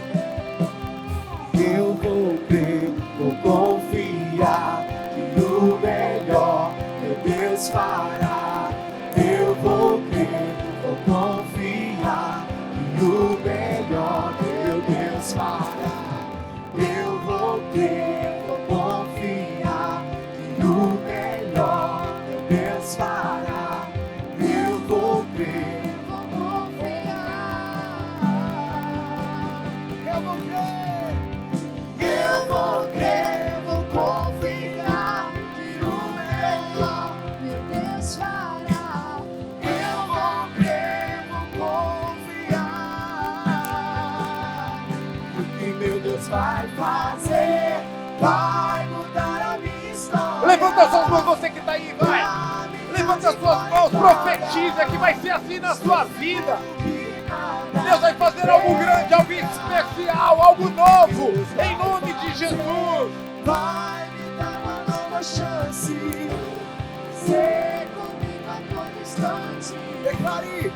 Speaker 2: Eu vou crer, vou confiar que o melhor meu Deus fará. Eu vou crer, vou confiar que o melhor meu Deus fará. Eu vou crer, vou confiar que o melhor meu Deus fará. Eu vou crer, vou confiar. Eu vou crer. Eu vou crer, vou confiar que o melhor meu Deus fará. Eu vou crer, vou confiar. O que meu Deus vai fazer vai mudar a minha história.
Speaker 1: Levanta suas mãos, você que está aí, vai. Levanta suas mãos, profetiza que vai ser assim na sua vida. Deus vai fazer algo grande, algo especial, algo novo, em nome de Jesus.
Speaker 2: Vai me dar uma nova chance, ser comigo a todo instante. Declare,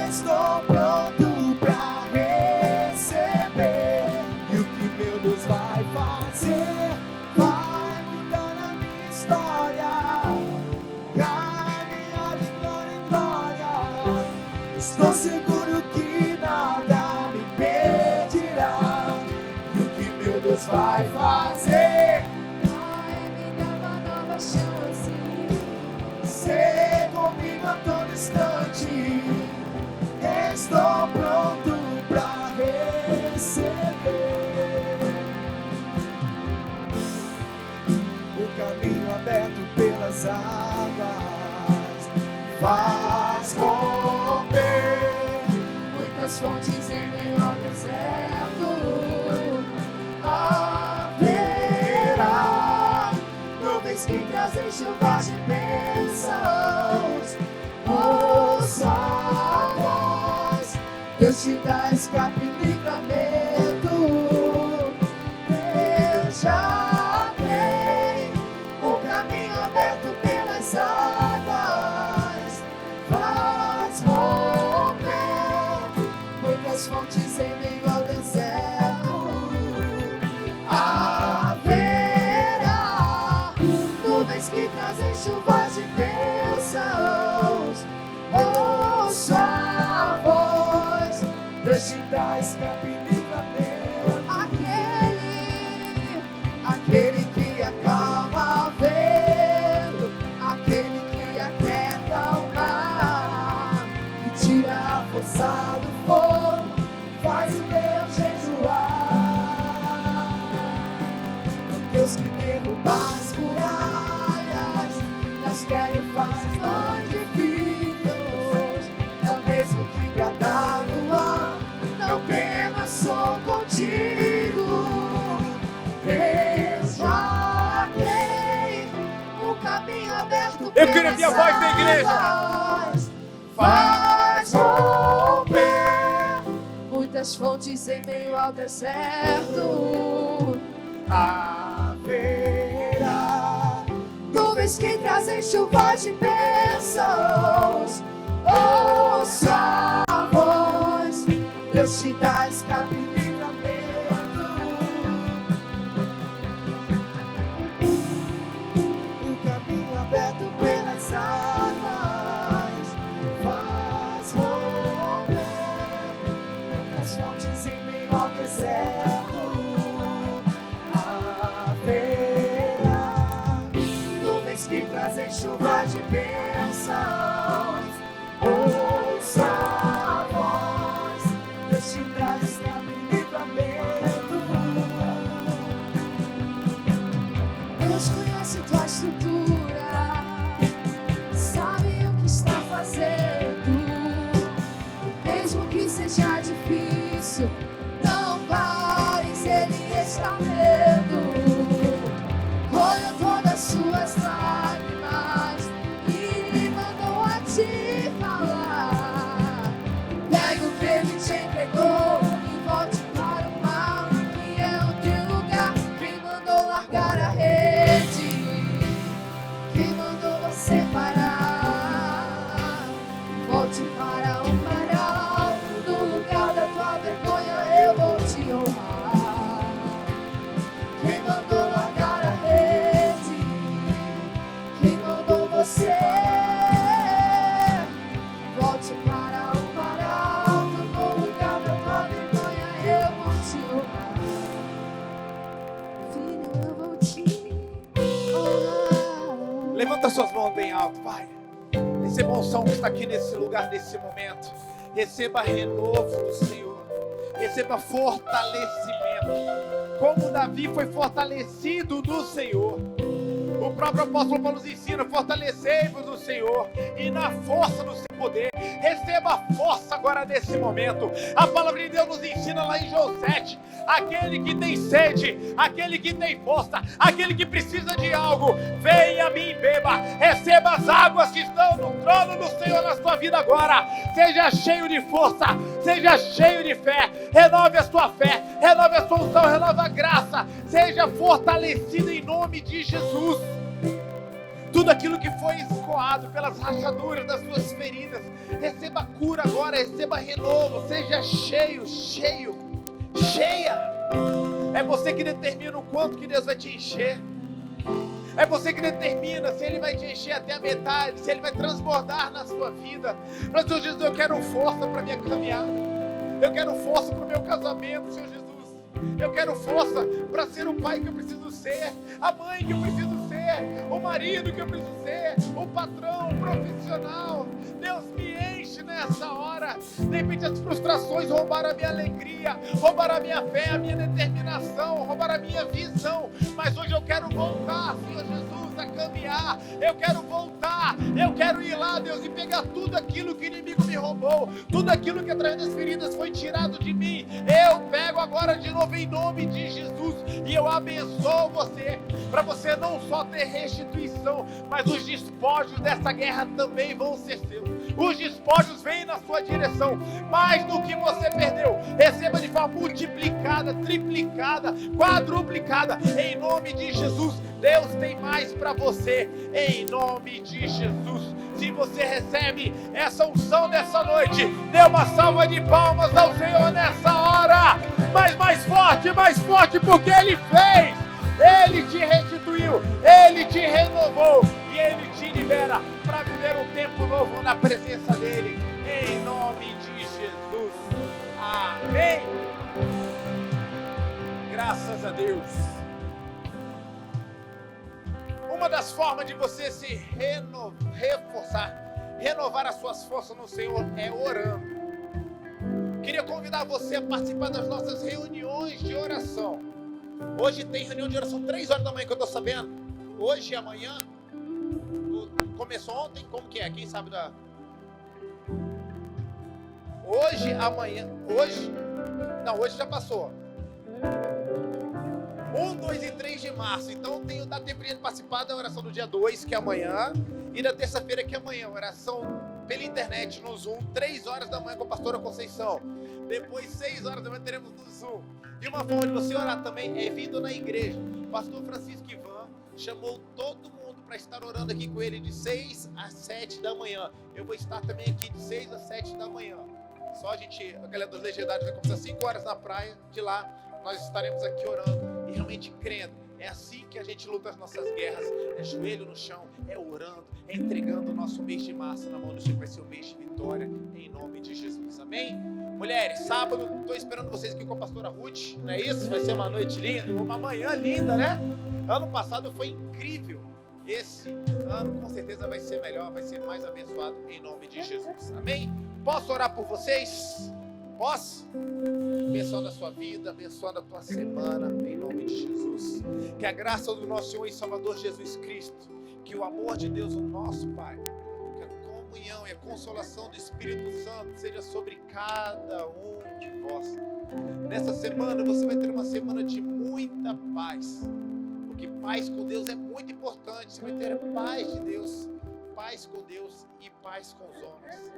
Speaker 2: estou pronto pra receber. E o que meu Deus vai fazer vai mudar a minha história. Caminhar de glória em glória. Estou seguro que nada me impedirá. E o que meu Deus vai fazer vai me dar uma nova chance, ser comigo a todo instante. Estou pronto pra receber. O caminho aberto pelas águas faz romper muitas fontes em meio ao deserto. Haverá nuvens que trazem chuvas de bênçãos. Ouça a voz, Deus te dá escape e livramento. Eu já tenho o caminho aberto pelas águas. Faz romper muitas fontes em meio ao deserto. Haverá nuvens que trazem chuvas de bênçãos. Ouça a voz, Deus te dá escape e livramento. Aquele que acalma o vento, aquele que aquieta o mar, que tira a força do fogo, faz o Deus jejuar. O Deus que derruba as muralhas, nas quer faz nós de filhos. É o mesmo que bradar no ar, não
Speaker 1: Tire a minha voz da igreja.
Speaker 2: Faz romper muitas fontes em meio ao deserto. Haverá nuvens que trazem chuvas de bênçãos. Ouça a voz, Deus te dá escape e livramento. O caminho aberto pelas águas faz romper as fontes em meio ao deserto. Haverá nuvens que trazem chuva de bênçãos. Ouça a voz, Deus te traz escape e livramento. Deus conhece tua estrutura, sabe o que está fazendo. Mesmo que seja difícil, não pares, Ele está vendo. Olha todas as suas lágrimas e Ele mandou a te falar. Pega o que Ele te entregou e volte para o mar, que é o teu lugar. Quem mandou largar a rede? Quem mandou você parar? Volte para o mar alto, no lugar da tua vergonha eu vou te honrar. Quem mandou largar a rede? Quem mandou você? Volte para o mar alto, no lugar da tua vergonha eu vou te honrar. Filho, eu vou te honrar.
Speaker 1: Levanta suas mãos bem alto, Pai. Receba a unção que está aqui nesse lugar, nesse momento. Receba renovo do Senhor. Receba fortalecimento. Como Davi foi fortalecido no Senhor. O próprio apóstolo Paulo nos ensina: fortalecei-vos no Senhor e na força do seu poder. Receba força agora nesse momento. A palavra de Deus nos ensina lá em João 7: aquele que tem sede, aquele que tem força, aquele que precisa de algo, venha a mim e beba. Receba as águas que estão no trono do Senhor na sua vida agora. Seja cheio de força, seja cheio de fé. Renove a sua fé, renove a sua unção, renove a graça. Seja fortalecido em nome de Jesus. Tudo aquilo que foi escoado pelas rachaduras das suas feridas, receba cura agora, receba renovo. Seja cheio, cheio, cheia. É você que determina o quanto que Deus vai te encher. É você que determina se Ele vai te encher até a metade, se Ele vai transbordar na sua vida. Mas Deus diz: eu quero força para minha caminhada. Eu quero força para o meu casamento, Senhor Jesus. Eu quero força para ser o pai que eu preciso ser, a mãe que eu preciso ser, o marido que eu preciso ser, o patrão, o profissional. Deus, me enche nessa hora. De repente as frustrações roubaram a minha alegria, roubaram a minha fé, a minha determinação, roubaram a minha visão. Mas hoje eu quero voltar, Senhor Jesus, a caminhar. Eu quero voltar, eu quero ir lá, Deus, e pegar tudo aquilo que o inimigo me roubou, tudo aquilo que através das feridas foi tirado de mim. Eu pego agora de novo em nome de Jesus e eu abençoo você, para você não só ter restituição, mas os despojos dessa guerra também vão ser seus. Os despojos vêm na sua direção, mais do que você perdeu, receba de forma multiplicada, triplicada, quadruplicada, em nome de Jesus. Deus tem mais para você, em nome de Jesus. Se você recebe essa unção nessa noite, dê uma salva de palmas ao Senhor nessa hora. Mas mais forte, porque Ele fez. Ele te restituiu, Ele te renovou e Ele te libera para viver um tempo novo na presença dEle, em nome de Jesus. Amém. Graças a Deus. Uma das formas de você se renovar as suas forças no Senhor é orando. Queria convidar você a participar das nossas reuniões de oração. Hoje tem reunião de oração 3 horas da manhã, que eu estou sabendo. Hoje e amanhã. Começou ontem, como que é? Quem sabe da... Hoje, amanhã... Hoje... Não, hoje já passou. 1, 2 e 3 de março. Então dá tempo de participar da oração do dia 2, que é amanhã. E na terça-feira, que é amanhã, oração pela internet no Zoom, 3 horas da manhã com a pastora Conceição. Depois, 6 horas da manhã, teremos no Zoom. E uma forma de você orar também é vindo na igreja. O pastor Francisco Ivan chamou todo mundo para estar orando aqui com ele de 6 às 7 da manhã. Eu vou estar também aqui de 6 às 7 da manhã. Só a galera dos legendários vai começar 5 horas na praia. De lá, nós estaremos aqui orando e realmente crendo. É assim que a gente luta as nossas guerras. É joelho no chão, é orando, é entregando o nosso mês de março na mão do Senhor. Vai ser o mês de vitória, em nome de Jesus. Amém? Mulheres, sábado, estou esperando vocês aqui com a pastora Ruth. Não é isso? Vai ser uma noite linda, uma manhã linda, né? Ano passado foi incrível. Esse ano com certeza vai ser melhor, vai ser mais abençoado, em nome de Jesus. Amém? Posso orar por vocês? Posso? Abençoando a sua vida, abençoando a tua semana, em nome de Jesus. Que a graça do nosso Senhor e Salvador Jesus Cristo, que o amor de Deus, o nosso Pai, que a comunhão e a consolação do Espírito Santo seja sobre cada um de vós. Nessa semana você vai ter uma semana de muita paz, porque paz com Deus é muito importante. Você vai ter paz de Deus, paz com Deus e paz com os homens.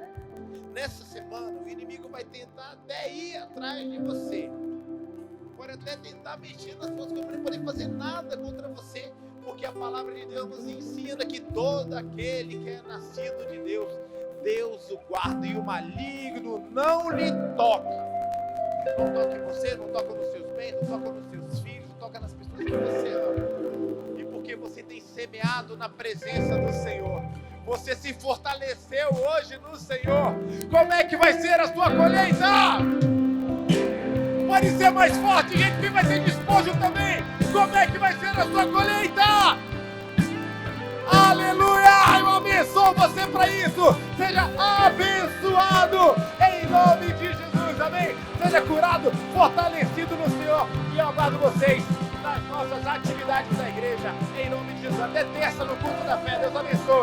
Speaker 1: Nessa semana, o inimigo vai tentar até ir atrás de você. Pode até tentar mexer nas suas coisas, não poder fazer nada contra você, porque a palavra de Deus nos ensina que todo aquele que é nascido de Deus, Deus o guarda e o maligno não lhe toca. Não toca em você, não toca nos seus bens, não toca nos seus filhos, não toca nas pessoas que você ama. E porque você tem semeado na presença do Senhor, você se fortaleceu hoje no Senhor. Como é que vai ser a sua colheita? Pode ser mais forte, gente que vai ser despojo também. Como é que vai ser a sua colheita? Aleluia! Eu abençoo você para isso. Seja abençoado em nome de Jesus, amém? Seja curado, fortalecido no Senhor. E eu aguardo vocês nas nossas atividades da igreja, em nome de Jesus. Até terça no culto da fé. Deus abençoe.